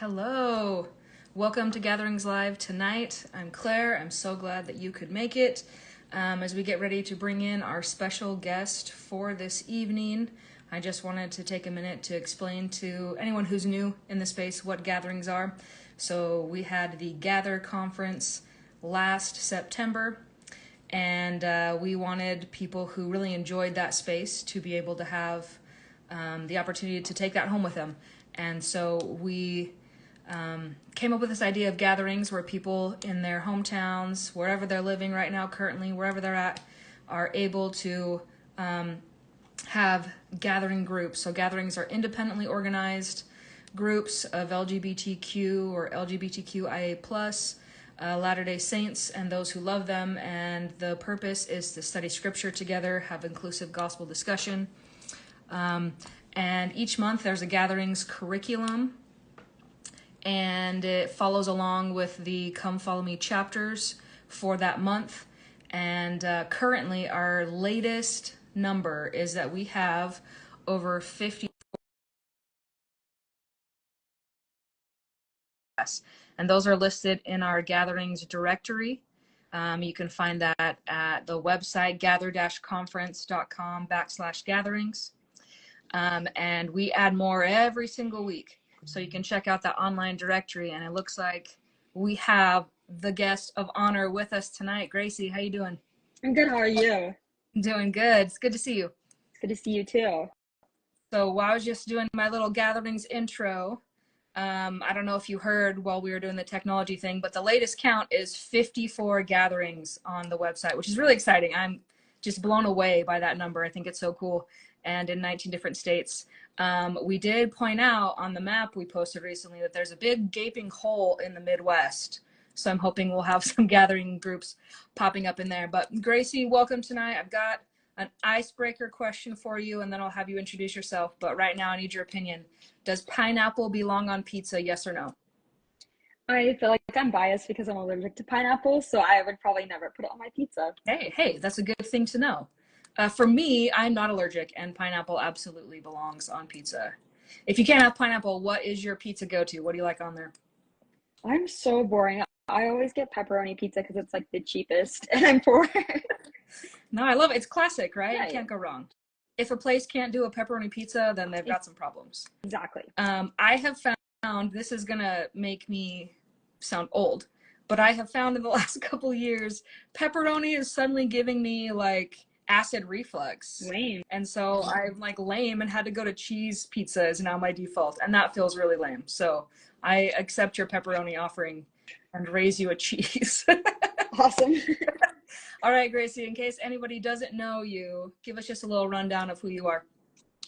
Hello. Welcome to Gatherings Live tonight. I'm Claire. I'm so glad that you could make it. As we get ready to bring in our special guest for this evening, I just wanted to take a minute to explain to anyone who's new in the space what gatherings are. So we had the Gather conference last September, and we wanted people who really enjoyed that space to be able to have the opportunity to take that home with them. And so we came up with this idea of gatherings where people in their hometowns, wherever they're living right now, currently, wherever they're at, are able to have gathering groups. So gatherings are independently organized groups of LGBTQ or LGBTQIA plus Latter-day Saints and those who love them. And the purpose is to study scripture together, have inclusive gospel discussion. And each month there's a gatherings curriculum, and it follows along with the Come Follow Me chapters for that month. And currently our latest number is that we have over 50, and those are listed in our gatherings directory. You can find that at the website gather-conference.com/gatherings. And we add more every single week. So you can check out that online directory, and it looks like we have the guest of honor with us tonight. Gracee, how you doing? I'm good. How are you? I'm doing good. It's good to see you. It's good to see you too. So while I was just doing my little gatherings intro, I don't know if you heard while we were doing the technology thing, but the latest count is 54 gatherings on the website, which is really exciting. I'm just blown away by that number. I think it's so cool. And in 19 different states. We did point out on the map we posted recently that there's a big gaping hole in the Midwest. So I'm hoping we'll have some gathering groups popping up in there. But Gracee, welcome tonight. I've got an icebreaker question for you, and then I'll have you introduce yourself. But right now I need your opinion. Does pineapple belong on pizza, yes or no? I feel like I'm biased because I'm allergic to pineapple, so I would probably never put it on my pizza. Hey, that's a good thing to know. For me, I'm not allergic, and pineapple absolutely belongs on pizza. If you can't have pineapple, what is your pizza go-to? What do you like on there? I'm so boring. I always get pepperoni pizza because it's like the cheapest, and I'm poor. No, I love it. It's classic, right? Right. You can't go wrong. If a place can't do a pepperoni pizza, then they've got some problems. Exactly. I have found, this is gonna make me sound old, but I have found in the last couple years, pepperoni is suddenly giving me like acid reflux. Lame. And so I'm like lame and had to go to cheese pizza is now my default. And that feels really lame. So I accept your pepperoni offering and raise you a cheese. Awesome. All right, Gracee, in case anybody doesn't know you, give us just a little rundown of who you are.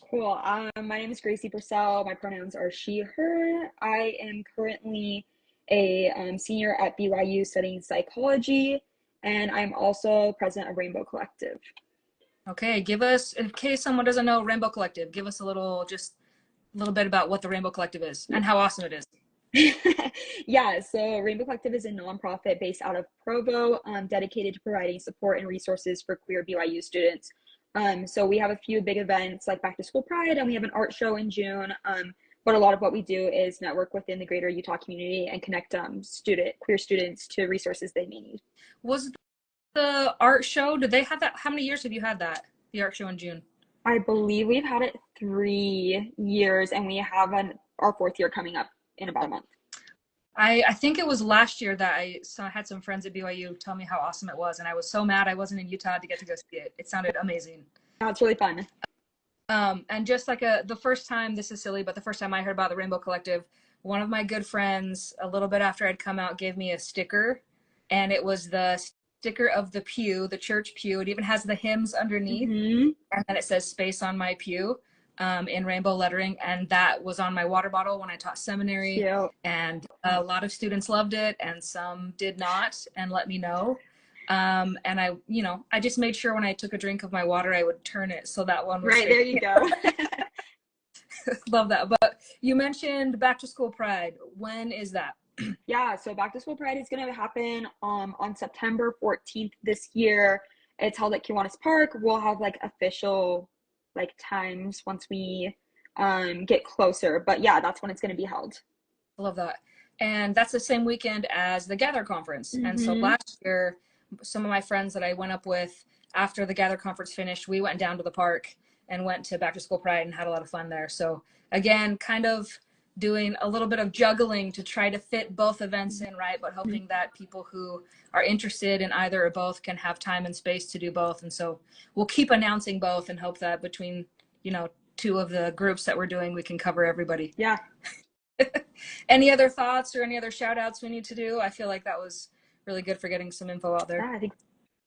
Cool. My name is Gracee Purcell. My pronouns are she, her. I am currently a senior at BYU studying psychology, and I'm also president of Rainbow Collective. Okay, give us, in case someone doesn't know Rainbow Collective, give us a little bit about what the Rainbow Collective is and how awesome it is. Yeah, so Rainbow Collective is a nonprofit based out of Provo, dedicated to providing support and resources for queer BYU students. So we have a few big events like Back to School Pride, and we have an art show in June. But a lot of what we do is network within the greater Utah community and connect queer students to resources they may need. Was the art show, did they have that? How many years have you had that? The art show in June? I believe we've had it 3 years, and we have our 4th year coming up in about a month. I think it was last year that I had some friends at BYU tell me how awesome it was, and I was so mad I wasn't in Utah to get to go see it. It sounded amazing. Yeah, it's really fun. And just like the first time, this is silly, but the first time I heard about the Rainbow Collective, one of my good friends, a little bit after I'd come out, gave me a sticker, and it was the sticker of the pew, the church pew. It even has the hymns underneath, and then it says "Space on my pew" in rainbow lettering, and that was on my water bottle when I taught seminary. Cute. And a lot of students loved it, and some did not, and let me know. And I just made sure when I took a drink of my water, I would turn it so that one was right there. You go. Love that. But you mentioned Back to School Pride. When is that? Yeah, so Back to School Pride is going to happen on September 14th this year. It's held at Kiwanis Park. We'll have like official like times once we get closer, but yeah, that's when it's going to be held. I love that. And that's the same weekend as the Gather conference. And so Mm-hmm. last year, some of my friends that I went up with after the Gather conference finished, we went down to the park and went to Back to School Pride and had a lot of fun there. So again, kind of doing a little bit of juggling to try to fit both events in, right? But hoping that people who are interested in either or both can have time and space to do both. And so we'll keep announcing both and hope that between, you know, two of the groups that we're doing, we can cover everybody. Yeah. Any other thoughts or any other shout outs we need to do? I feel like that was really good for getting some info out there. Yeah, I think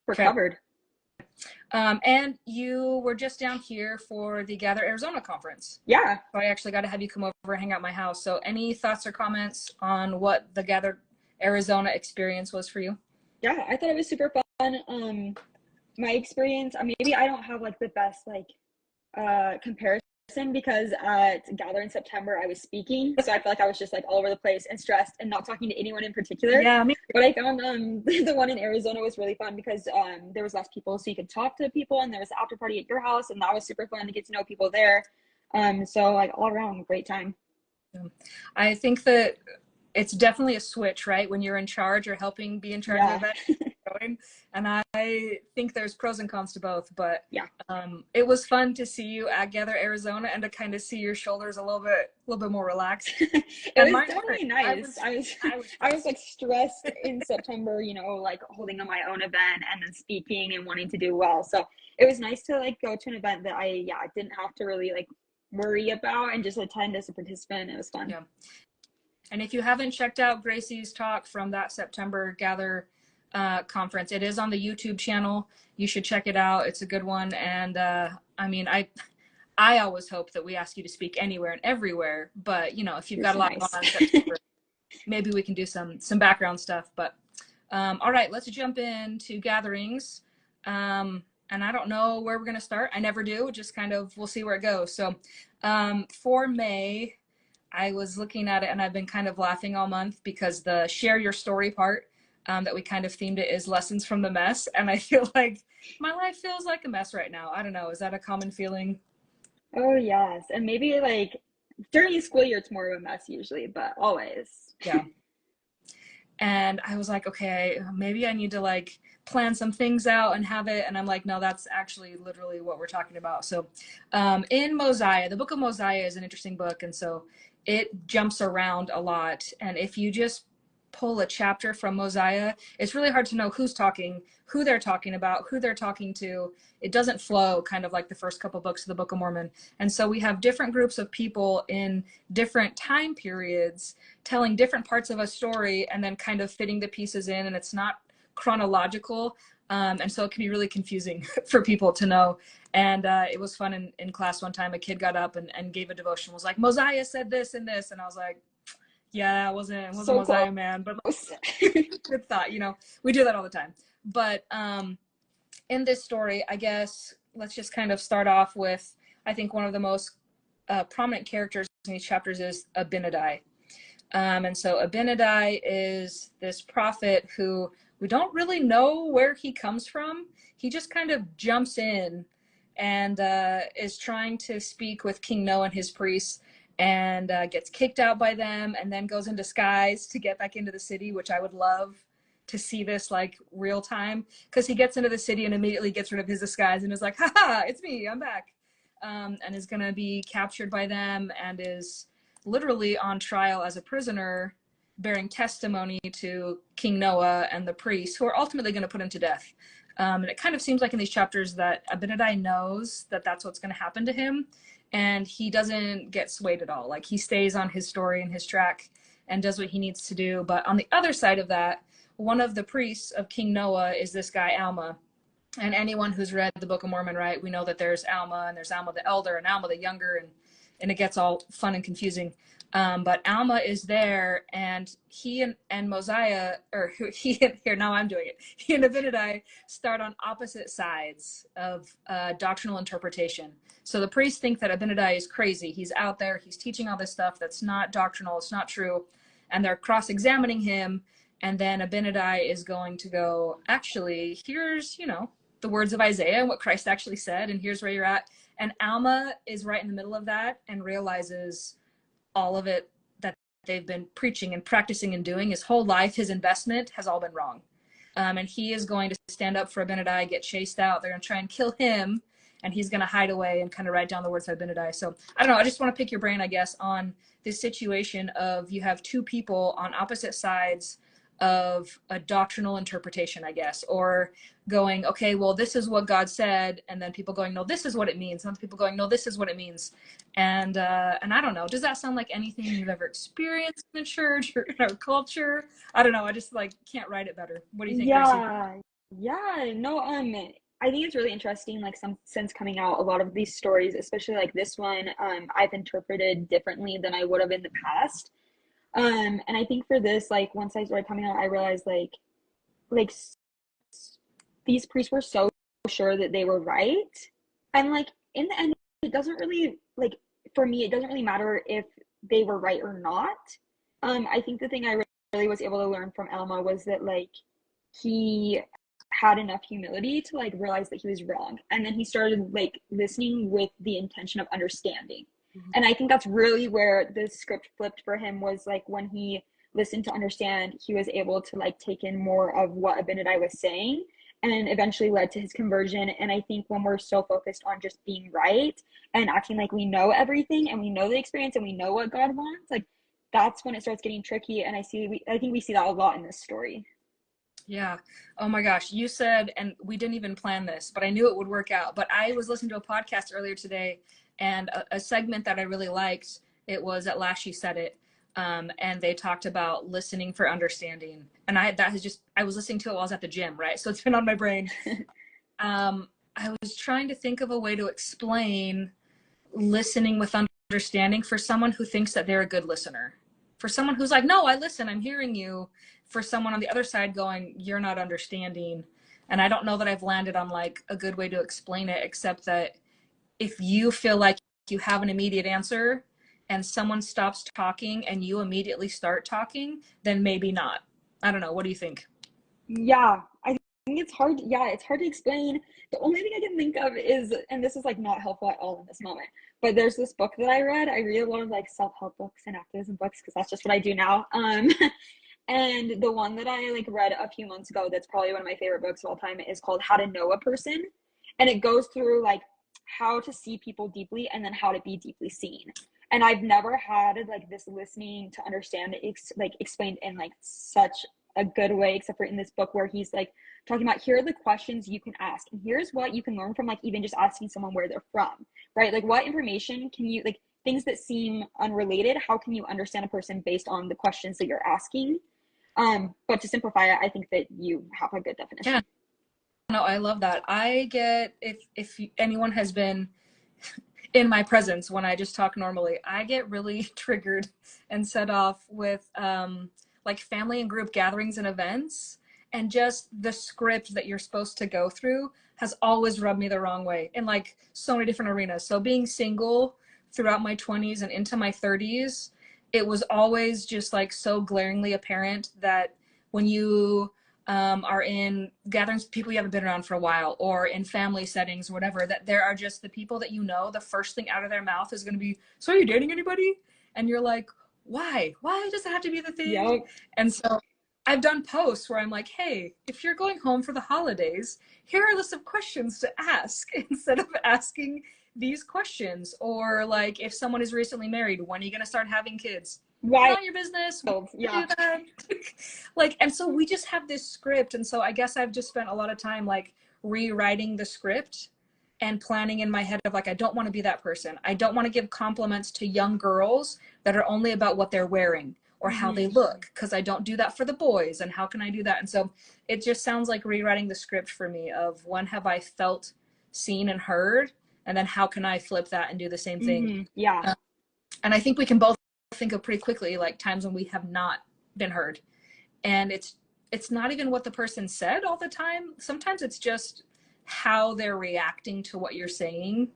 we're Okay. covered. And you were just down here for the Gather Arizona conference. Yeah. So I actually got to have you come over and hang out at my house. So any thoughts or comments on what the Gather Arizona experience was for you? Yeah, I thought it was super fun. My experience, maybe I don't have like the best like comparison because at Gather in September I was speaking, so I feel like I was just like all over the place and stressed and not talking to anyone in particular. Yeah, me. But I found the one in Arizona was really fun because there was less people, so you could talk to people, and there was an after party at your house, and that was super fun to get to know people there. So like all around great time. I think that it's definitely a switch, right? When you're in charge or helping be in charge of it. And I think there's pros and cons to both, but yeah, it was fun to see you at Gather Arizona and to kind of see your shoulders a little bit more relaxed. It was definitely nice. I was like stressed in September, you know, like holding on my own event and then speaking and wanting to do well. So it was nice to like go to an event that I didn't have to really like worry about and just attend as a participant. It was fun. Yeah. And if you haven't checked out Gracee's talk from that September Gather conference, it is on the YouTube channel. You should check it out. It's a good one. And I mean, I always hope that we ask you to speak anywhere and everywhere. But you know, if you've got a lot going on in September, maybe we can do some background stuff. But all right, let's jump into gatherings. And I don't know where we're gonna start. I never do. Just kind of we'll see where it goes. So for May, I was looking at it and I've been kind of laughing all month because the share your story part that we kind of themed it is lessons from the mess. And I feel like my life feels like a mess right now. I don't know. Is that a common feeling? Oh, yes. And maybe like during the school year, it's more of a mess usually, but always. Yeah. And I was like, okay, maybe I need to like plan some things out and have it. And I'm like, no, that's actually literally what we're talking about. So in Mosiah, the book of Mosiah is an interesting book. And so it jumps around a lot. And if you just pull a chapter from Mosiah, it's really hard to know who's talking, who they're talking about, who they're talking to. It doesn't flow kind of like the first couple books of the Book of Mormon. And so we have different groups of people in different time periods telling different parts of a story and then kind of fitting the pieces in, and it's not chronological. And so it can be really confusing for people to know. And it was fun in class one time. A kid got up and gave a devotion, was like, Mosiah said this and this. And I was like, yeah, it wasn't so Mosiah, cool. Man. But good thought, you know, we do that all the time. But in this story, I guess, let's just kind of start off with, I think one of the most prominent characters in these chapters is Abinadi. And so Abinadi is this prophet who we don't really know where he comes from. He just kind of jumps in and is trying to speak with King Noah and his priests and gets kicked out by them and then goes in disguise to get back into the city, which I would love to see this like real time, because he gets into the city and immediately gets rid of his disguise and is like, haha, it's me, I'm back. And is going to be captured by them and is literally on trial as a prisoner, bearing testimony to King Noah and the priests, who are ultimately going to put him to death. And it kind of seems like in these chapters that Abinadi knows that that's what's going to happen to him, and he doesn't get swayed at all. Like, he stays on his story and his track and does what he needs to do. But on the other side of that, one of the priests of King Noah is this guy, Alma. And anyone who's read the Book of Mormon, right, we know that there's Alma and there's Alma the elder and Alma the younger, and it gets all fun and confusing. But Alma is there, and he and Mosiah, or here, now I'm doing it. He and Abinadi start on opposite sides of doctrinal interpretation. So the priests think that Abinadi is crazy. He's out there, he's teaching all this stuff that's not doctrinal, it's not true. And they're cross-examining him. And then Abinadi is going to go, actually, here's, you know, the words of Isaiah and what Christ actually said, and here's where you're at. And Alma is right in the middle of that and realizes all of it, that they've been preaching and practicing and doing his whole life, his investment has all been wrong. And he is going to stand up for Abinadi, get chased out. They're going to try and kill him, and he's going to hide away and kind of write down the words of Abinadi. So I don't know. I just want to pick your brain, I guess, on this situation of you have two people on opposite sides of a doctrinal interpretation, I guess, or going, okay, well, this is what God said, and then people going, no, this is what it means. And other people going, no, this is what it means. And I don't know. Does that sound like anything you've ever experienced in the church or in our culture? I don't know. I just like can't write it better. What do you think, Gracee? Yeah, no, I think it's really interesting, like since coming out, a lot of these stories, especially like this one, I've interpreted differently than I would have in the past. And I think for this, like once I started coming out, I realized like these priests were so sure that they were right. And like in the end, it doesn't really, like for me, it doesn't really matter if they were right or not. I think the thing I really was able to learn from Alma was that like he had enough humility to like realize that he was wrong. And then he started like listening with the intention of understanding. Mm-hmm. And I think that's really where the script flipped for him, was like when he listened to understand, he was able to like take in more of what Abinadi was saying, and eventually led to his conversion. And I think when we're so focused on just being right and acting like we know everything and we know the experience and we know what God wants, like that's when it starts getting tricky. And I think we see that a lot in this story. Yeah. Oh my gosh. You said, and we didn't even plan this, but I knew it would work out. But I was listening to a podcast earlier today, and a segment that I really liked, it was At Last She Said It. And they talked about listening for understanding. And I was listening to it while I was at the gym, right? So it's been on my brain. I was trying to think of a way to explain listening with understanding for someone who thinks that they're a good listener. For someone who's like, no, I listen, I'm hearing you. For someone on the other side going, you're not understanding. And I don't know that I've landed on like a good way to explain it, except that if you feel like you have an immediate answer and someone stops talking and you immediately start talking, then maybe not. I don't know. What do you think? Yeah, I think it's hard. Yeah, it's hard to explain. The only thing I can think of is, and this is like not helpful at all in this moment, but there's this book that I read. I read a lot of like self-help books and activism books because that's just what I do now. And the one that I like read a few months ago, that's probably one of my favorite books of all time, is called How to Know a Person. And it goes through like how to see people deeply and then how to be deeply seen. And I've never had like this listening to understand like explained in like such a good way, except for in this book where he's like talking about, here are the questions you can ask, and here's what you can learn from like even just asking someone where they're from, right? Like what information can you, like things that seem unrelated, how can you understand a person based on the questions that you're asking? But to simplify it, I think that you have a good definition. Yeah. No, I love that. I get, if anyone has been in my presence when I just talk normally, I get really triggered and set off with like family and group gatherings and events, and just the script that you're supposed to go through has always rubbed me the wrong way in like so many different arenas. So being single throughout my 20s and into my 30s, it was always just like so glaringly apparent that when you are in gatherings with people you haven't been around for a while, or in family settings or whatever, that there are just the people that you know, the first thing out of their mouth is going to be, so are you dating anybody? And you're like, why does that have to be the thing? Yep. And so I've done posts where I'm like, hey, if you're going home for the holidays, here are a list of questions to ask instead of asking these questions. Or like, if someone is recently married, when are you going to start having kids? Why? Not your business. Yeah. Like, and so we just have this script. And so I guess I've just spent a lot of time like rewriting the script and planning in my head of like, I don't want to be that person. I don't want to give compliments to young girls that are only about what they're wearing or how they look, because I don't do that for the boys. And how can I do that? And so it just sounds like rewriting the script for me of, when have I felt seen and heard? And then how can I flip that and do the same thing? Yeah. And I think we can both think of pretty quickly like times when we have not been heard, and it's not even what the person said all the time. Sometimes it's just how they're reacting to what you're saying,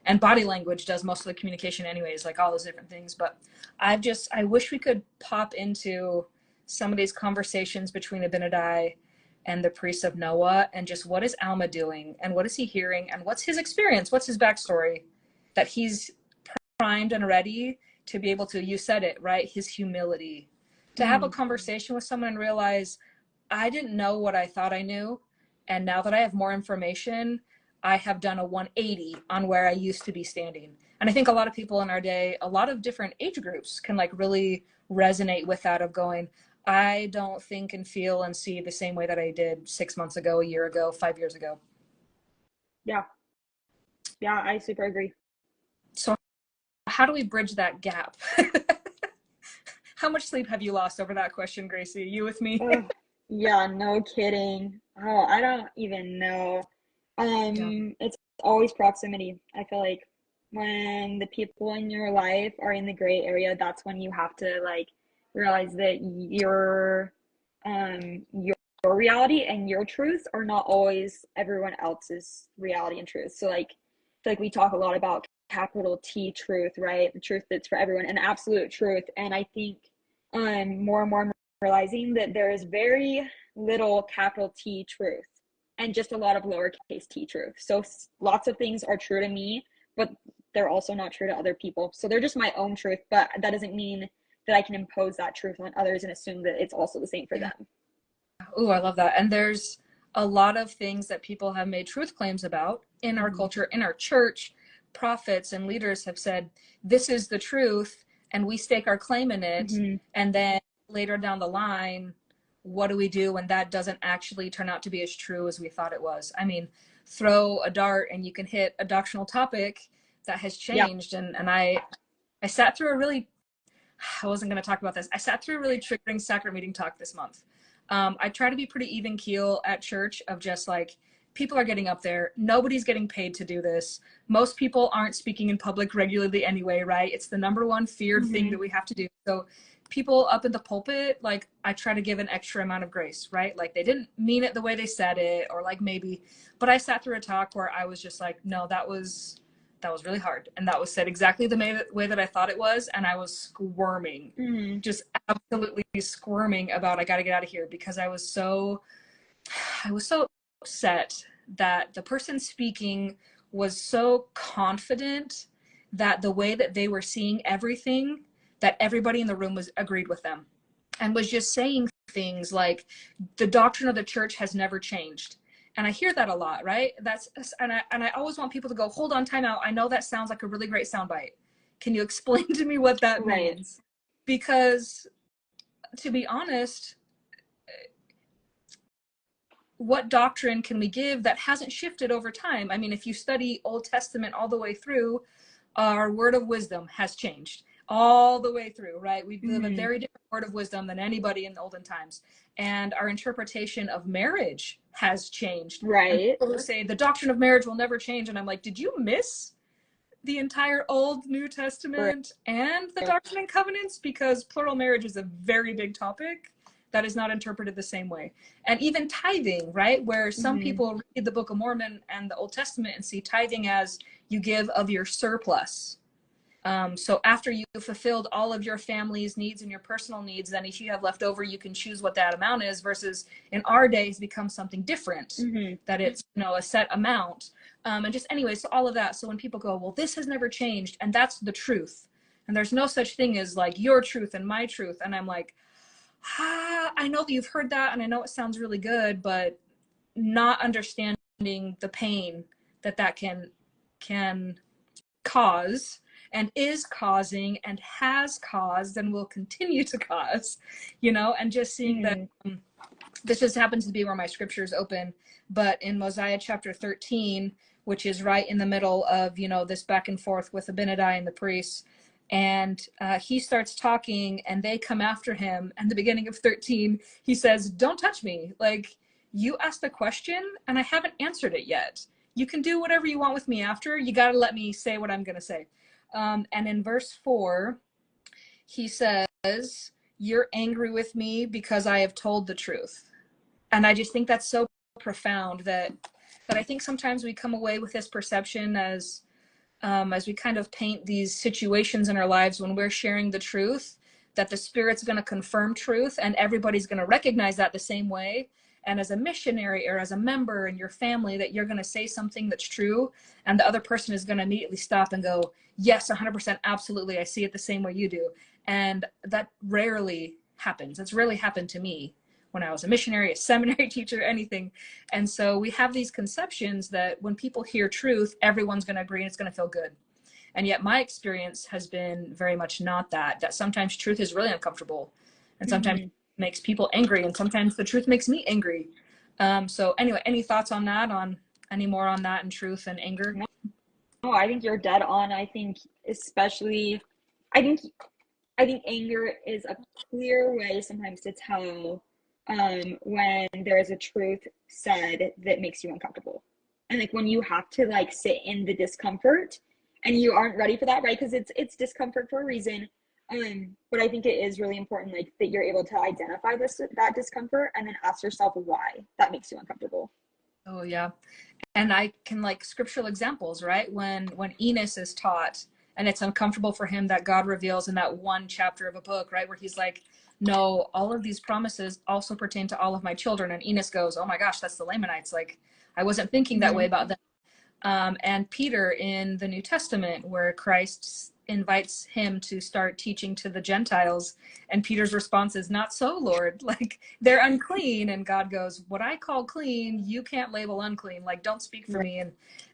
and body language does most of the communication anyways, like all those different things. But I wish we could pop into some of these conversations between Abinadi and the priests of Noah, and just what is Alma doing, and what is he hearing, and what's his experience, what's his backstory, that he's primed and ready to be able to, you said it, right? His humility. To have a Mm-hmm. conversation with someone and realize, I didn't know what I thought I knew. And now that I have more information, I have done a 180 on where I used to be standing. And I think a lot of people in our day, a lot of different age groups can like really resonate with that of going, I don't think and feel and see the same way that I did 6 months ago, a year ago, 5 years ago. Yeah. Yeah, I super agree. So how do we bridge that gap? How much sleep have you lost over that question, Gracee? You with me? Oh, yeah, no kidding. Oh, I don't even know. Yeah. It's always proximity. I feel like when the people in your life are in the gray area, that's when you have to like realize that your reality and your truth are not always everyone else's reality and truth. So like I feel like we talk a lot about capital T truth, right? The truth that's for everyone and absolute truth. And I think more and more I'm realizing that there is very little capital T truth and just a lot of lowercase t truth. So lots of things are true to me, but they're also not true to other people. So they're just my own truth, but that doesn't mean that I can impose that truth on others and assume that it's also the same for Yeah. them. Oh, I love that. And there's a lot of things that people have made truth claims about in our Mm-hmm. culture, in our church. Prophets and leaders have said, this is the truth, and we stake our claim in it. Mm-hmm. And then later down the line, what do we do when that doesn't actually turn out to be as true as we thought it was? I mean, throw a dart and you can hit a doctrinal topic that has Yeah. changed. And I sat through a really, I wasn't going to talk about this. I sat through a really triggering sacrament meeting talk this month. I try to be pretty even keel at church of just like, people are getting up there. Nobody's getting paid to do this. Most people aren't speaking in public regularly anyway, right? It's the number one feared thing Mm-hmm. that we have to do. So people up in the pulpit, like I try to give an extra amount of grace, right? Like they didn't mean it the way they said it, or like maybe, but I sat through a talk where I was just like, no, that was really hard. And that was said exactly the way that I thought it was. And I was squirming, Mm-hmm. just absolutely squirming about, I got to get out of here because I was so upset that the person speaking was so confident that the way that they were seeing everything, that everybody in the room was agreed with them and was just saying things like the doctrine of the church has never changed. And I hear that a lot, right? And I always want people to go, hold on, time out. I know that sounds like a really great soundbite. Can you explain to me what that Right. means? Because to be honest, what doctrine can we give that hasn't shifted over time? I mean, if you study Old Testament all the way through, our word of wisdom has changed all the way through, right? We live a Mm-hmm. very different word of wisdom than anybody in the olden times. And our interpretation of marriage has changed. And Right. people who say the doctrine of marriage will never change. And I'm like, did you miss the entire Old New Right. Testament and the Doctrine and Covenants? Because plural marriage is a very big topic that is not interpreted the same way. And even tithing, right? Where some Mm-hmm. people read the Book of Mormon and the Old Testament and see tithing as you give of your surplus. So after you've fulfilled all of your family's needs and your personal needs, then if you have left over, you can choose what that amount is, versus in our days become something different, Mm-hmm. that it's, a set amount. And just anyway, so all of that. So when people go, well, this has never changed, and that's the truth. And there's no such thing as like your truth and my truth. And I'm like, I know that you've heard that, and I know it sounds really good, but not understanding the pain that can cause and is causing and has caused and will continue to cause, and just seeing that this just happens to be where my scripture is open, but in Mosiah chapter 13, which is right in the middle of, this back and forth with Abinadi and the priests, and he starts talking and they come after him. And the beginning of 13, he says, don't touch me. Like, you asked a question and I haven't answered it yet. You can do whatever you want with me after. You got to let me say what I'm going to say. And in verse 4, he says, you're angry with me because I have told the truth. And I just think that's so profound that I think sometimes we come away with this perception as we kind of paint these situations in our lives when we're sharing the truth, that the Spirit's going to confirm truth and everybody's going to recognize that the same way. and as a missionary or as a member in your family that you're going to say something that's true, and the other person is going to immediately stop and go, yes, 100%, absolutely, I see it the same way you do. And that rarely happens. It's rarely happened to me when I was a missionary, a seminary teacher, anything. And so we have these conceptions that when people hear truth, everyone's going to agree and it's going to feel good. And yet my experience has been very much not that sometimes truth is really uncomfortable, and sometimes it makes people angry, and sometimes the truth makes me angry. So anyway, any thoughts on that, on any more on that and truth and anger? No, I think you're dead on. I think especially, I think anger is a clear way sometimes to tell when there is a truth said that makes you uncomfortable. And like when you have to like sit in the discomfort and you aren't ready for that, right? Because it's discomfort for a reason. But I think it is really important like that you're able to identify that discomfort and then ask yourself why that makes you uncomfortable. Oh yeah. And I can like scriptural examples, right? When Enos is taught and it's uncomfortable for him that God reveals in that one chapter of a book, right? Where he's like, no, all of these promises also pertain to all of my children. And Enos goes, oh my gosh, that's the Lamanites. Like, I wasn't thinking that way about them. And Peter in the New Testament, where Christ invites him to start teaching to the Gentiles, and Peter's response is, not so, Lord, like they're unclean. And God goes, what I call clean, you can't label unclean, like don't speak for me.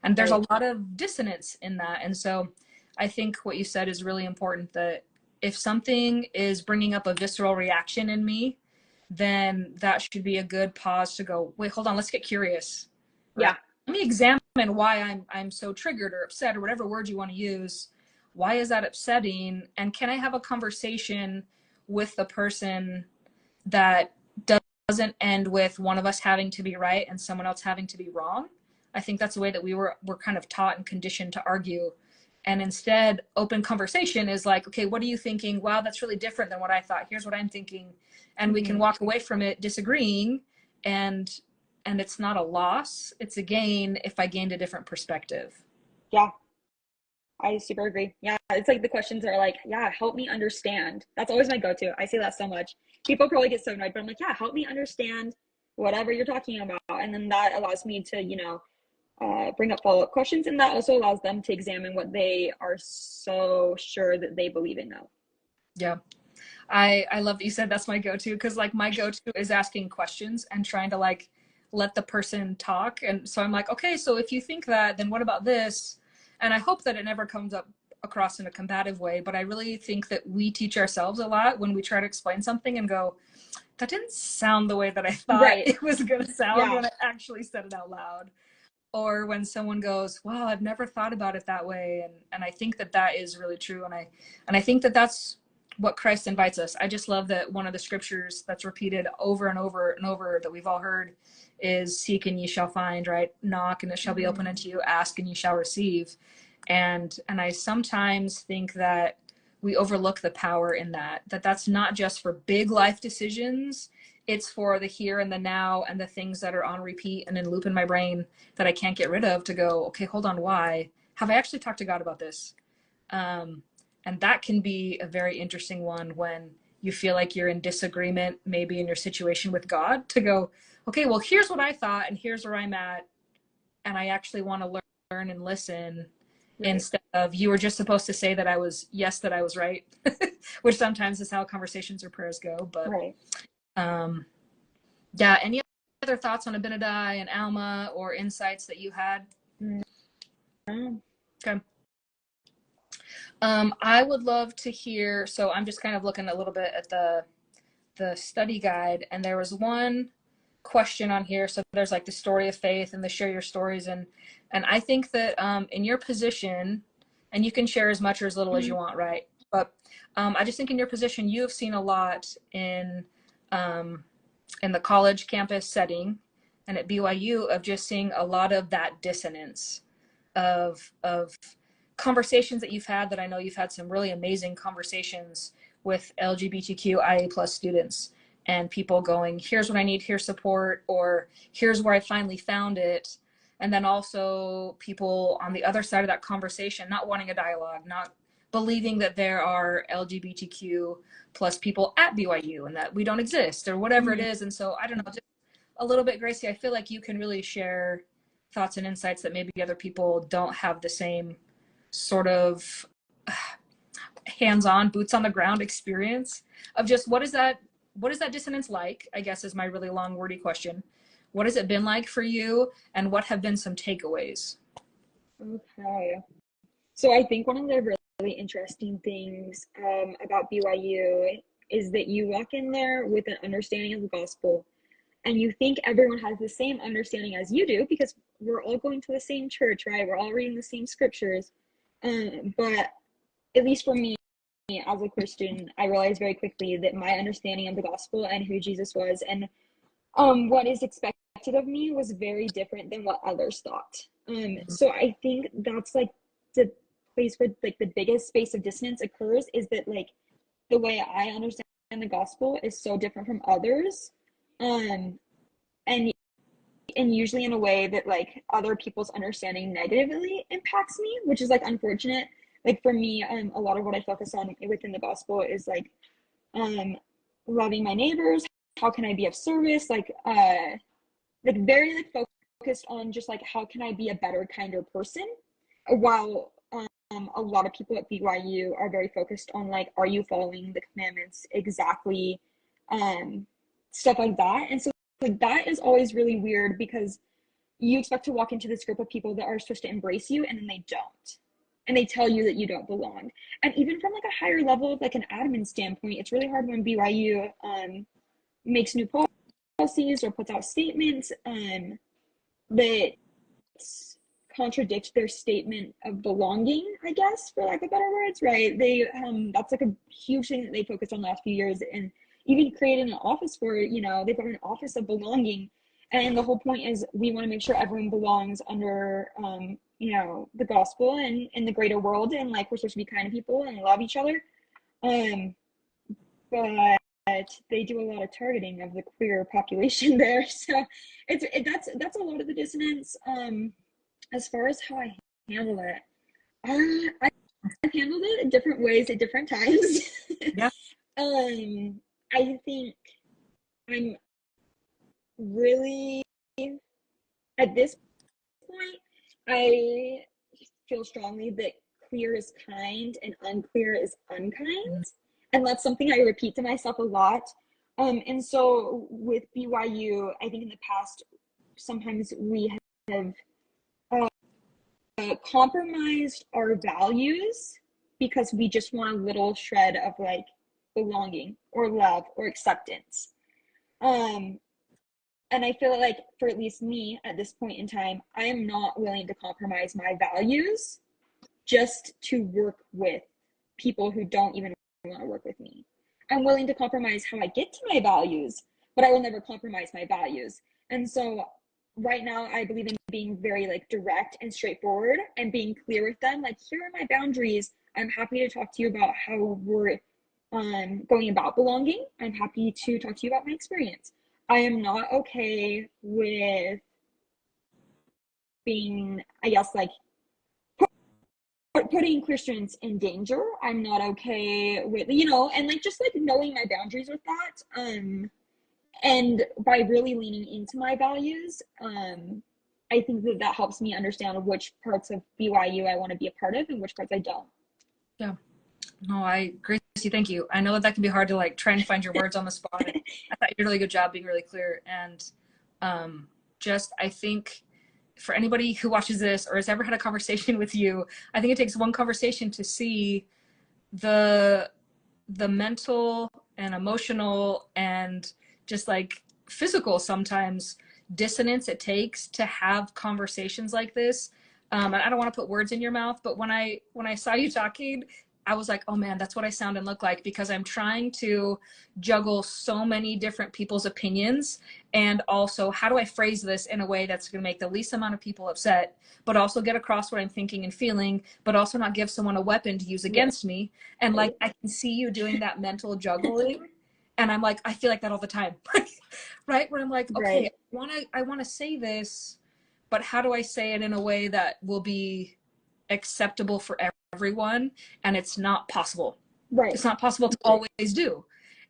And there's a lot of dissonance in that. And so I think what you said is really important, that if something is bringing up a visceral reaction in me, then that should be a good pause to go, wait, hold on, let's get curious. Right? Yeah. Let me examine why I'm so triggered or upset, or whatever word you want to use. Why is that upsetting? And can I have a conversation with the person that doesn't end with one of us having to be right and someone else having to be wrong? I think that's the way that we're kind of taught and conditioned to argue. And instead, open conversation is like, okay, what are you thinking? Wow, that's really different than what I thought. Here's what I'm thinking. And we can walk away from it disagreeing, and it's not a loss, it's a gain if I gained a different perspective. Yeah, I super agree. Yeah, it's like the questions are like, yeah, help me understand. That's always my go-to. I say that so much. People probably get so annoyed, but I'm like, yeah, help me understand whatever you're talking about. And then that allows me to, bring up follow-up questions, and that also allows them to examine what they are so sure that they believe in now. Yeah. I love that you said that's my go-to, because like my go-to is asking questions and trying to like let the person talk. And so I'm like, okay, so if you think that, then what about this? And I hope that it never comes up across in a combative way, but I really think that we teach ourselves a lot when we try to explain something and go, that didn't sound the way that I thought it was going to sound when I actually said it out loud. Or when someone goes, wow, I've never thought about it that way. And I think that that is really true. And I think that that's what Christ invites us. I just love that one of the scriptures that's repeated over and over and over that we've all heard is, seek and ye shall find, right? Knock and it shall be open unto you, ask and ye shall receive. And I sometimes think that we overlook the power in that's not just for big life decisions. It's for the here and the now and the things that are on repeat and in loop in my brain that I can't get rid of, to go, okay, hold on, why? Have I actually talked to God about this? And that can be a very interesting one when you feel like you're in disagreement, maybe in your situation with God, to go, okay, well, here's what I thought and here's where I'm at. And I actually want to learn and listen, instead of, you were just supposed to say that I was right, which sometimes is how conversations or prayers go. But yeah, any other thoughts on Abinadi and Alma, or insights that you had? Okay. I would love to hear, so I'm just kind of looking a little bit at the study guide, and there was one question on here. So there's like the story of faith and the share your stories. And I think that in your position, and you can share as much or as little as you want, right? But I just think in your position, you have seen a lot in the college campus setting and at BYU, of just seeing a lot of that dissonance of conversations that you've had, that I know you've had some really amazing conversations with LGBTQIA+ students, and people going, here's what I need, here's support, or here's where I finally found it. And then also people on the other side of that conversation not wanting a dialogue, not believing that there are LGBTQ+ people at BYU and that we don't exist, or whatever it is. And so I don't know, just a little bit, Gracee, I feel like you can really share thoughts and insights that maybe other people don't have the same sort of hands-on, boots on the ground experience of just what is that dissonance like, I guess is my really long wordy question. What has it been like for you, and what have been some takeaways? Okay. So I think one of the really interesting things about BYU is that you walk in there with an understanding of the gospel, and you think everyone has the same understanding as you do because we're all going to the same church, right? We're all reading the same scriptures. But at least for me, as a Christian, I realized very quickly that my understanding of the gospel and who Jesus was and what is expected of me was very different than what others thought. So I think that's like the place where like the biggest space of dissonance occurs, is that like the way I understand the gospel is so different from others. And usually in a way that like other people's understanding negatively impacts me, which is like unfortunate. Like for me, a lot of what I focus on within the gospel is like loving my neighbors. How can I be of service? Like very like focused on just like how can I be a better, kinder person, while a lot of people at BYU are very focused on like, are you following the commandments exactly, stuff like that. And so like that is always really weird because you expect to walk into this group of people that are supposed to embrace you, and then they don't, and they tell you that you don't belong. And even from like a higher level of like an admin standpoint, it's really hard when BYU makes new policies or puts out statements that contradict their statement of belonging, I guess, for lack of better words, right? They that's like a huge thing that they focused on the last few years, and even creating an office for, you know, they've got an office of belonging. And the whole point is we want to make sure everyone belongs under you know, the gospel and in the greater world, and like we're supposed to be kind to people and love each other. But they do a lot of targeting of the queer population there. So that's a lot of the dissonance. As far as how I handle it, I've handled it in different ways at different times. Yeah. I think I'm really, at this point, I feel strongly that clear is kind and unclear is unkind. And that's something I repeat to myself a lot. And so with BYU, I think in the past, sometimes we have compromised our values because we just want a little shred of like belonging or love or acceptance. And I feel like for at least me at this point in time, I am not willing to compromise my values just to work with people who don't even want to work with me. I'm willing to compromise how I get to my values, but I will never compromise my values. And so right now I believe in being very like direct and straightforward and being clear with them. Like, here are my boundaries. I'm happy to talk to you about how we're going about belonging. I'm happy to talk to you about my experience. I am not okay with being, I guess, like putting Christians in danger. I'm not okay with, you know, and like just like knowing my boundaries with that. And by really leaning into my values, I think that that helps me understand which parts of BYU I want to be a part of and which parts I don't. Yeah. No, Gracee, thank you. I know that can be hard to like try and find your words on the spot. I thought you did a really good job being really clear. And I think for anybody who watches this or has ever had a conversation with you, I think it takes one conversation to see the mental and emotional and just like physical sometimes dissonance it takes to have conversations like this. And I don't want to put words in your mouth, but when I saw you talking, I was like, oh man, that's what I sound and look like, because I'm trying to juggle so many different people's opinions. And also, how do I phrase this in a way that's going to make the least amount of people upset, but also get across what I'm thinking and feeling, but also not give someone a weapon to use against me. And like, I can see you doing that mental juggling. And I'm like, I feel like that all the time, right? Where I'm like, okay, I want to say this, but how do I say it in a way that will be acceptable for everyone? And it's not possible. Right. It's not possible to always do.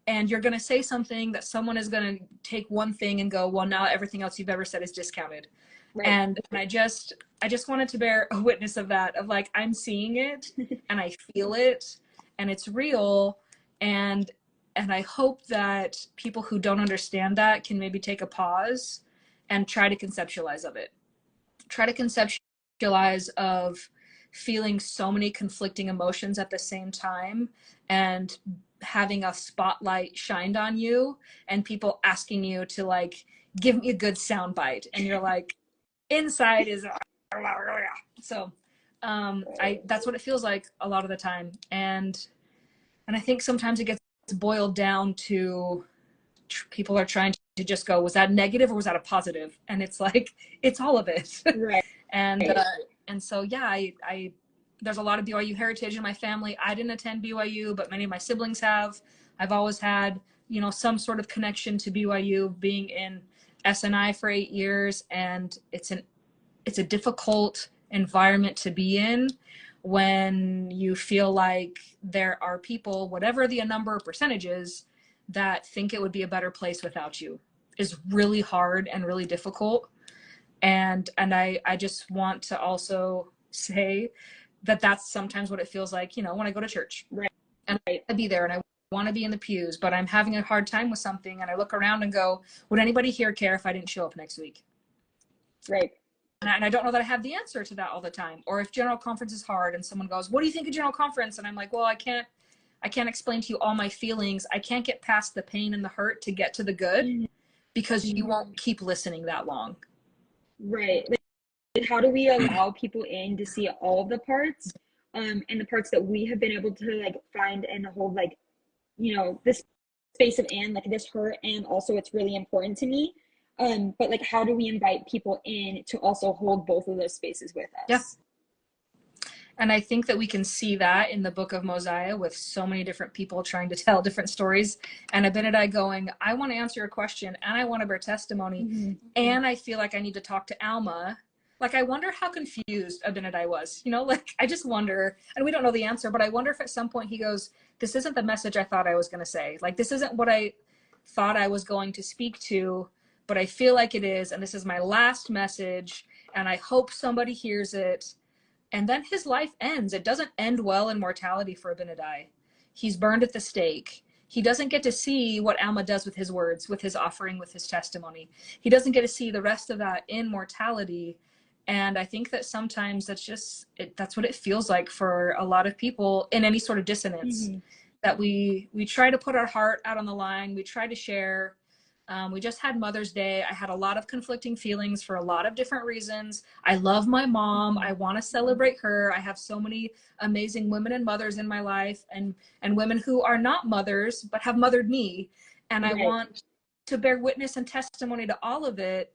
and you're going to say something that someone is going to take one thing and go, well, now everything else you've ever said is discounted. Right. And I just wanted to bear a witness of that, of like, I'm seeing it and I feel it and it's real. And I hope that people who don't understand that can maybe take a pause and try to conceptualize of it. Try to conceptualize of feeling so many conflicting emotions at the same time, and having a spotlight shined on you and people asking you to like give me a good sound bite, and you're like, inside is so I that's what it feels like a lot of the time. And I think sometimes it gets boiled down to people are trying to just go, was that negative or was that a positive? And it's like, it's all of it. Right. And so yeah, I there's a lot of BYU heritage in my family. I didn't attend BYU, but many of my siblings have. I've always had, you know, some sort of connection to BYU, being in SNI for 8 years, and it's a difficult environment to be in when you feel like there are people, whatever the number of percentages, that think it would be a better place without you. Is really hard and really difficult. And I just want to also say that that's sometimes what it feels like, you know, when I go to church. Right. And I want to be there and I want to be in the pews, but I'm having a hard time with something, and I look around and go, would anybody here care if I didn't show up next week? Right. And I don't know that I have the answer to that all the time. Or if general conference is hard and someone goes, what do you think of general conference? And I'm like, well, I can't explain to you all my feelings. I can't get past the pain and the hurt to get to the good, because you won't keep listening that long. Right. Like, how do we allow people in to see all of the parts, and the parts that we have been able to like find and hold, like, you know, this space of, and like this hurt, and also it's really important to me. But like, how do we invite people in to also hold both of those spaces with us? Yeah. And I think that we can see that in the book of Mosiah, with so many different people trying to tell different stories, and Abinadi going, I want to answer your question and I want to bear testimony. Mm-hmm. And I feel like I need to talk to Alma. Like, I wonder how confused Abinadi was, you know, like, I just wonder, and we don't know the answer, but I wonder if at some point he goes, this isn't the message I thought I was going to say. Like, this isn't what I thought I was going to speak to, but I feel like it is. And this is my last message. And I hope somebody hears it. And then his life ends. It doesn't end well in mortality for Abinadi. He's burned at the stake. He doesn't get to see what Alma does with his words, with his offering, with his testimony. He doesn't get to see the rest of that in mortality. And I think that sometimes that's what it feels like for a lot of people in any sort of dissonance, mm-hmm. that we try to put our heart out on the line. We try to share. We just had Mother's Day. I had a lot of conflicting feelings for a lot of different reasons. I love my mom. I want to celebrate her. I have so many amazing women and mothers in my life, and women who are not mothers, but have mothered me. And I want to bear witness and testimony to all of it.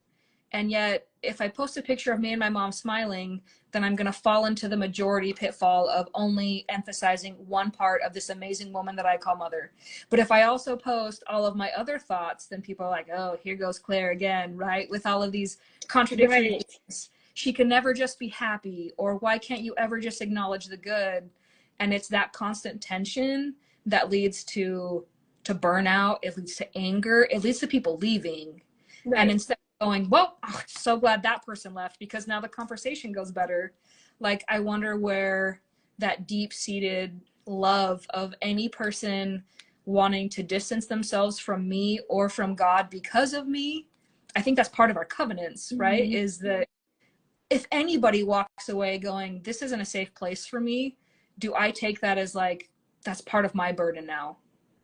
And yet, if I post a picture of me and my mom smiling, then I'm going to fall into the majority pitfall of only emphasizing one part of this amazing woman that I call mother. But if I also post all of my other thoughts, then people are like, oh, here goes Claire again, right? With all of these contradictory things. She can never just be happy, or why can't you ever just acknowledge the good? And it's that constant tension that leads to burnout. It leads to anger. It leads to people leaving. Right. And instead going, well, oh, so glad that person left, because now the conversation goes better. Like, I wonder where that deep-seated love of any person wanting to distance themselves from me or from God because of me, I think that's part of our covenants, mm-hmm. right? Is that if anybody walks away going, this isn't a safe place for me, do I take that as like, that's part of my burden now?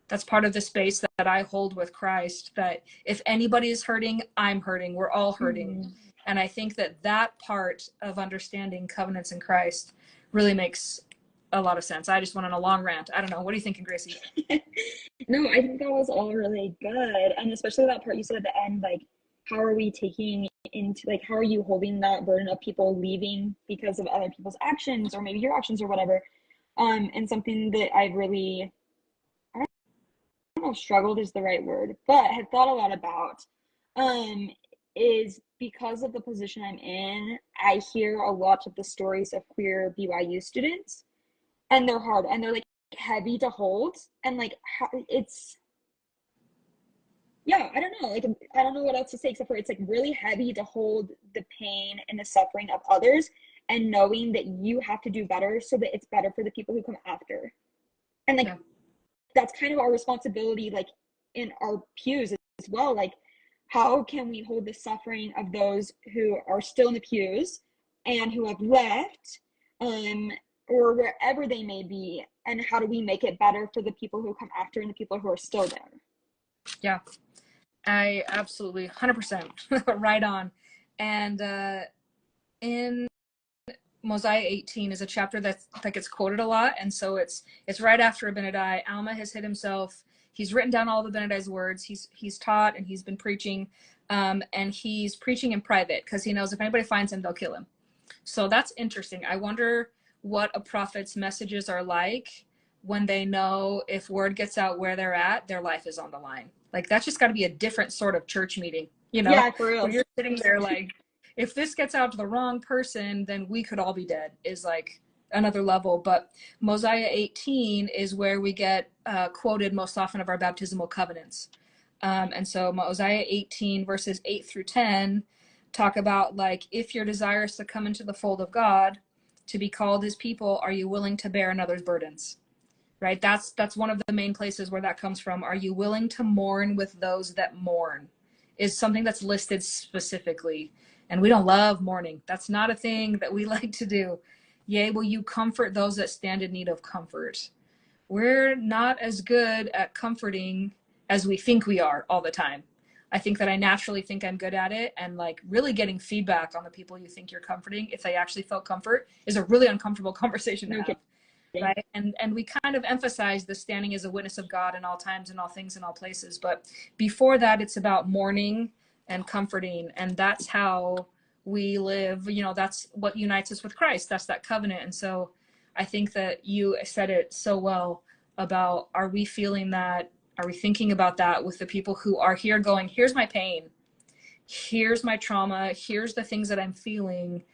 That's part of the space that I hold with Christ, that if anybody is hurting, I'm hurting. We're all hurting. Mm-hmm. And I think that part of understanding covenants in Christ really makes a lot of sense. I just went on a long rant. I don't know. What are you thinking, Gracee? No, I think that was all really good. And especially that part you said at the end, like, how are we taking into, like, how are you holding that burden of people leaving because of other people's actions, or maybe your actions or whatever? And something that I really, I don't know if struggled is the right word, but had thought a lot about, is because of the position I'm in, I hear a lot of the stories of queer BYU students, and they're hard, and they're like heavy to hold, and like it's yeah, I don't know. Like, I don't know what else to say except for it's like really heavy to hold the pain and the suffering of others and knowing that you have to do better so that it's better for the people who come after. And like, Yeah. that's kind of our responsibility, like in our pews as well. Like, how can we hold the suffering of those who are still in the pews and who have left, um, or wherever they may be, and how do we make it better for the people who come after and the people who are still there? Yeah. I absolutely 100% right on. And in Mosiah 18 is a chapter that gets quoted a lot, and so it's right after Abinadi. Alma has hid himself. He's written down all of Abinadi's words. He's taught and he's been preaching, and he's preaching in private because he knows if anybody finds him, they'll kill him. So that's interesting. I wonder what a prophet's messages are like when they know if word gets out where they're at, their life is on the line. Like that's just got to be a different sort of church meeting, you know, Yeah, for when real. you're sitting there like, if this gets out to the wrong person, then we could all be dead, is like another level. But Mosiah 18 is where we get quoted most often of our baptismal covenants. And so Mosiah 18 verses 8 through 10 talk about like, if you're desirous to come into the fold of God, to be called his people, are you willing to bear another's burdens? Right? That's one of the main places where that comes from. Are you willing to mourn with those that mourn? Is something that's listed specifically. And we don't love mourning. That's not a thing that we like to do. Yea, will you comfort those that stand in need of comfort? We're not as good at comforting as we think we are all the time. I think that I naturally think I'm good at it, and like really getting feedback on the people you think you're comforting, if they actually felt comfort, is a really uncomfortable conversation to No have. kidding. Right. And we kind of emphasize the standing as a witness of God in all times, in all things, in all places. But before that, it's about mourning and comforting. And that's how we live. You know, that's what unites us with Christ. That's that covenant. And so I think that you said it so well about, are we feeling that? Are we thinking about that with the people who are here going, here's my pain, here's my trauma, here's the things that I'm feeling,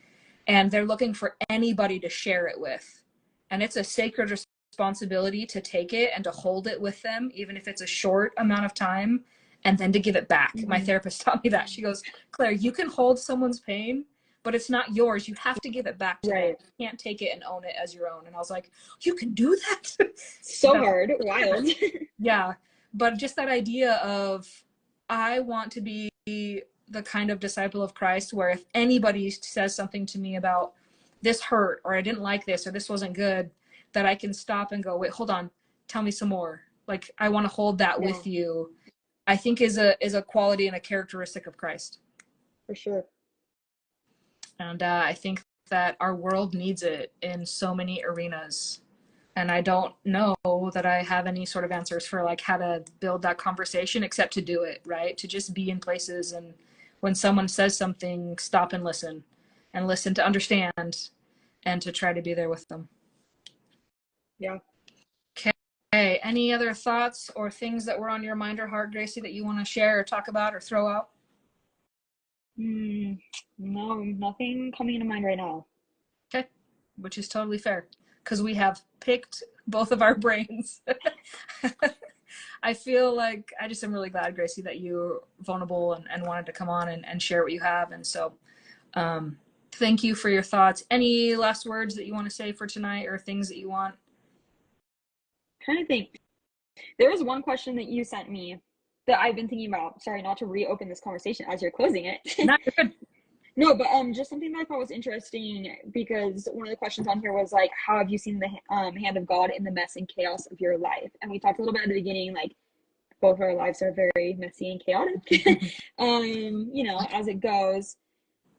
and they're looking for anybody to share it with. And it's a sacred responsibility to take it and to hold it with them, even if it's a short amount of time, and then to give it back. My Mm-hmm. therapist taught me that. She goes, Claire, you can hold someone's pain, but it's not yours. You have to give it back to Right. them. You can't take it and own it as your own. And I was like, you can do that? So That's hard. Wild. yeah. But just that idea of, I want to be the kind of disciple of Christ where if anybody says something to me about this hurt, or I didn't like this, or this wasn't good, that I can stop and go, wait, hold on, tell me some more. Like, I want to hold that Yeah, with you. I think is a quality and a characteristic of Christ. for sure. And I think that our world needs it in so many arenas. And I don't know that I have any sort of answers for like how to build that conversation, except to do it, right? To just be in places, and when someone says something, stop and listen to understand, and to try to be there with them. Yeah. Okay. Any other thoughts or things that were on your mind or heart, Gracee, that you want to share or talk about or throw out? No, nothing coming to mind right now. Okay. Which is totally fair, because we have picked both of our brains. I feel like I just am really glad, Gracee, that you're vulnerable and wanted to come on and share what you have. And so thank you for your thoughts. Any last words that you want to say for tonight, or things that you want? Trying to think. There was one question that you sent me that I've been thinking about. Sorry, not to reopen this conversation as you're closing it. Not good. No, but just something that I thought was interesting, because one of the questions on here was like, how have you seen the hand of God in the mess and chaos of your life? And we talked a little bit at the beginning, like both our lives are very messy and chaotic, you know, as it goes.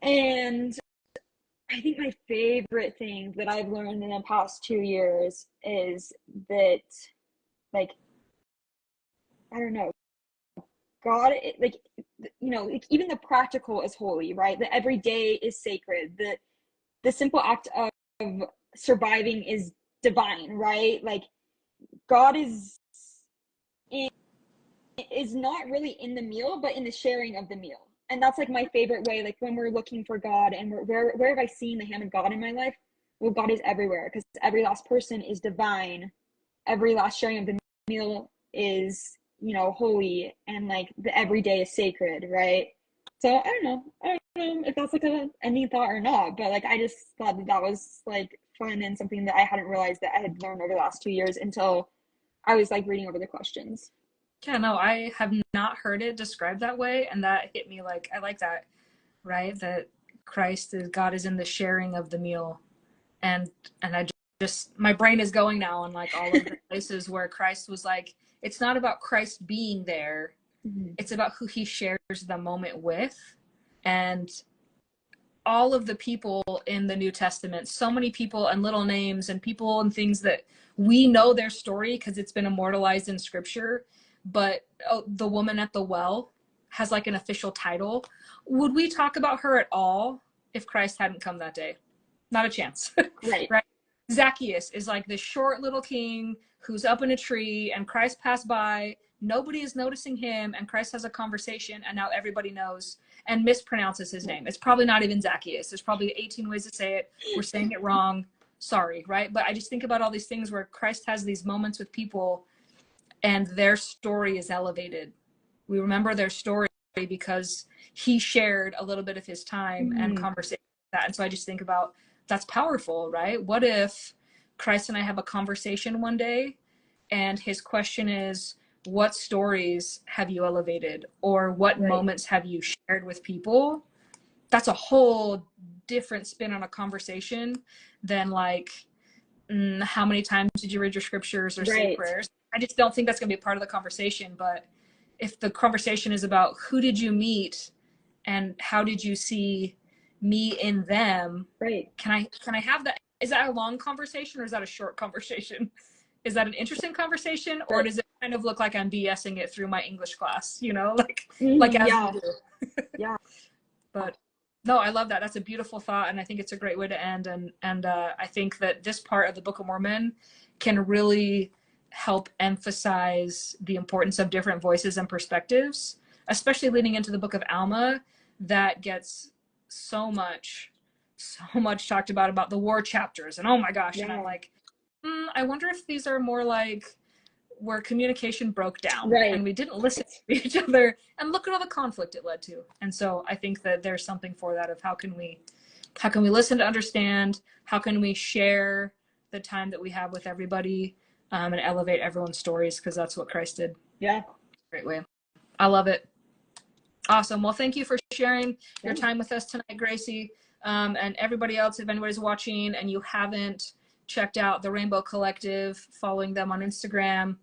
And I think my favorite thing that I've learned in the past 2 years is that, like, I don't know, God, like, you know, like, even the practical is holy, right? The everyday is sacred. The simple act of surviving is divine, right? Like, God is not really in the meal, but in the sharing of the meal. And that's like my favorite way. Like when we're looking for God and where have I seen the hand of God in my life? Well, God is everywhere, because every last person is divine. Every last sharing of the meal is, holy and like the everyday is sacred, right? So I don't know if that's like a ending thought or not, but like I just thought that that was like fun and something that I hadn't realized that I had learned over the last 2 years until I was like reading over the questions. Yeah, no, I have not heard it described that way, and that hit me. Like, I like that, right? That God is in the sharing of the meal, and I just my brain is going now on like all of the places where Christ was like, it's not about Christ being there, Mm-hmm. it's about who he shares the moment with. And all of the people in the New Testament, so many people and little names and people and things that we know their story because it's been immortalized in scripture. But the woman at the well has like an official title. Would we talk about her at all if Christ hadn't come that day? Not a chance. Right. Right? Zacchaeus is like this short little king who's up in a tree, and Christ passed by. Nobody is noticing him, and Christ has a conversation, and now everybody knows and mispronounces his name. It's probably not even Zacchaeus. There's probably 18 ways to say it. We're saying it wrong. Sorry, right? But I just think about all these things where Christ has these moments with people and their story is elevated. We remember their story because he shared a little bit of his time and conversation with that. And so I just think about that's powerful, right? What if Christ and I have a conversation one day and his question is, what stories have you elevated, or what Right. moments have you shared with people? That's a whole different spin on a conversation than like, how many times did you read your scriptures or say Right. prayers? I just don't think that's going to be a part of the conversation. But if the conversation is about who did you meet and how did you see me in them, Right. can I have that? Is that a long conversation or is that a short conversation? Is that an interesting conversation, or Right. does it kind of look like I'm BSing it through my English class, like as Yeah. we do? Yeah. But no, I love that. That's a beautiful thought, and I think it's a great way to end. And I think that this part of the Book of Mormon can really help emphasize the importance of different voices and perspectives, especially leading into the Book of Alma, that gets so much talked about the war chapters. And oh my gosh, Yeah. and I'm like, I wonder if these are more like where communication broke down Right. and we didn't listen to each other, and look at all the conflict it led to. And so I think that there's something for that of how can we listen to understand, how can we share the time that we have with everybody, and elevate everyone's stories, because that's what Christ did. Yeah. Great way. I love it. Awesome. Well, thank you for sharing your time with us tonight, Gracee. And everybody else, if anybody's watching and you haven't checked out the Rainbow Collective, following them on Instagram,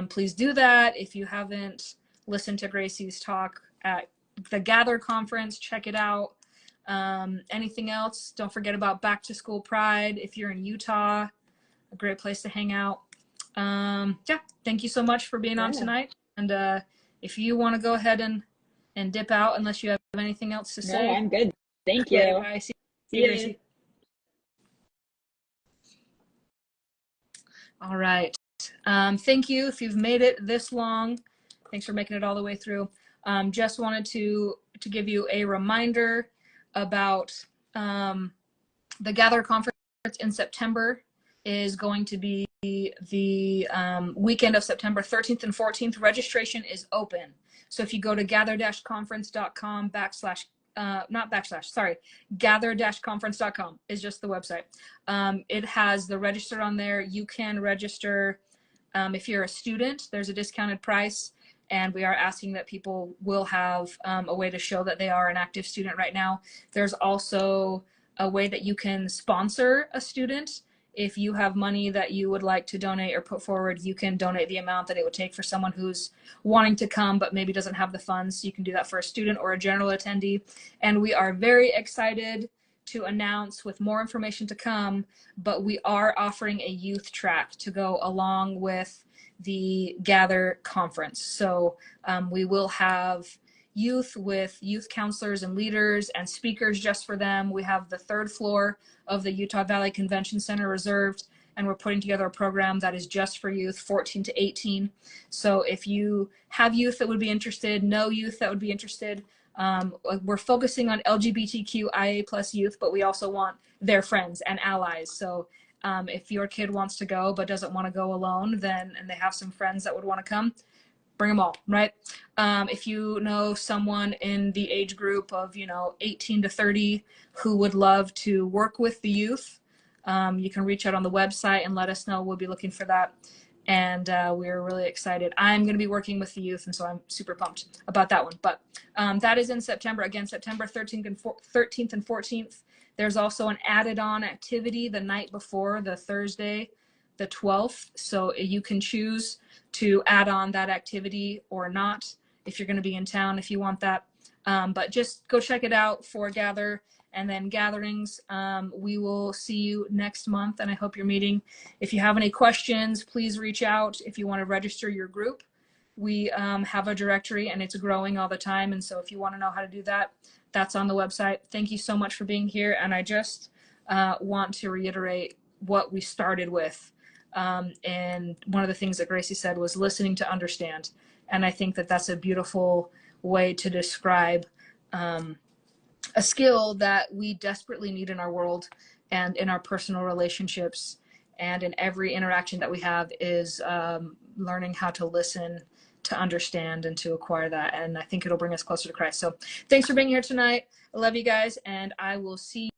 please do that. If you haven't listened to Gracee's talk at the Gather conference, check it out. Anything else? Don't forget about Back to School Pride. If you're in Utah, a great place to hang out. Yeah, thank you so much for being on tonight. And if you want to go ahead and dip out, unless you have anything else to say. No, I'm good. Thank you. Okay, bye. See you, Gracee. All right. Thank you if you've made it this long. Thanks for making it all the way through. Just wanted to give you a reminder about the Gather conference in September is going to be the weekend of September 13th and 14th. Registration is open. So if you go to gather-conference.com gather-conference.com is just the website. It has the register on there. You can register if you're a student. There's a discounted price, and we are asking that people will have a way to show that they are an active student right now. There's also a way that you can sponsor a student. If you have money that you would like to donate or put forward, you can donate the amount that it would take for someone who's wanting to come but maybe doesn't have the funds. You can do that for a student or a general attendee. And we are very excited to announce, with more information to come, but we are offering a youth track to go along with the Gather conference. So we will have youth with youth counselors and leaders and speakers just for them. We have the third floor of the Utah Valley Convention Center reserved, and we're putting together a program that is just for youth 14 to 18. So if you have youth that would be interested, know youth that would be interested, we're focusing on LGBTQIA plus youth, but we also want their friends and allies. So if your kid wants to go but doesn't want to go alone, then and they have some friends that would want to come, bring them all, right? If you know someone in the age group of, 18 to 30 who would love to work with the youth, you can reach out on the website and let us know. We'll be looking for that. And we're really excited. I'm going to be working with the youth, and so I'm super pumped about that one. But that is in September. Again, September 13th and 14th. There's also an added-on activity the night before, the Thursday, the 12th. So you can choose to add on that activity or not if you're going to be in town, if you want that. But just go check it out for Gather and then Gatherings. We will see you next month, and I hope you're meeting. If you have any questions, please reach out. If you want to register your group, we have a directory, and it's growing all the time. And so if you want to know how to do that, that's on the website. Thank you so much for being here. And I just want to reiterate what we started with. And one of the things that Gracee said was listening to understand. And I think that that's a beautiful way to describe a skill that we desperately need in our world and in our personal relationships and in every interaction that we have is learning how to listen, to understand, and to acquire that. And I think it'll bring us closer to Christ. So thanks for being here tonight. I love you guys, and I will see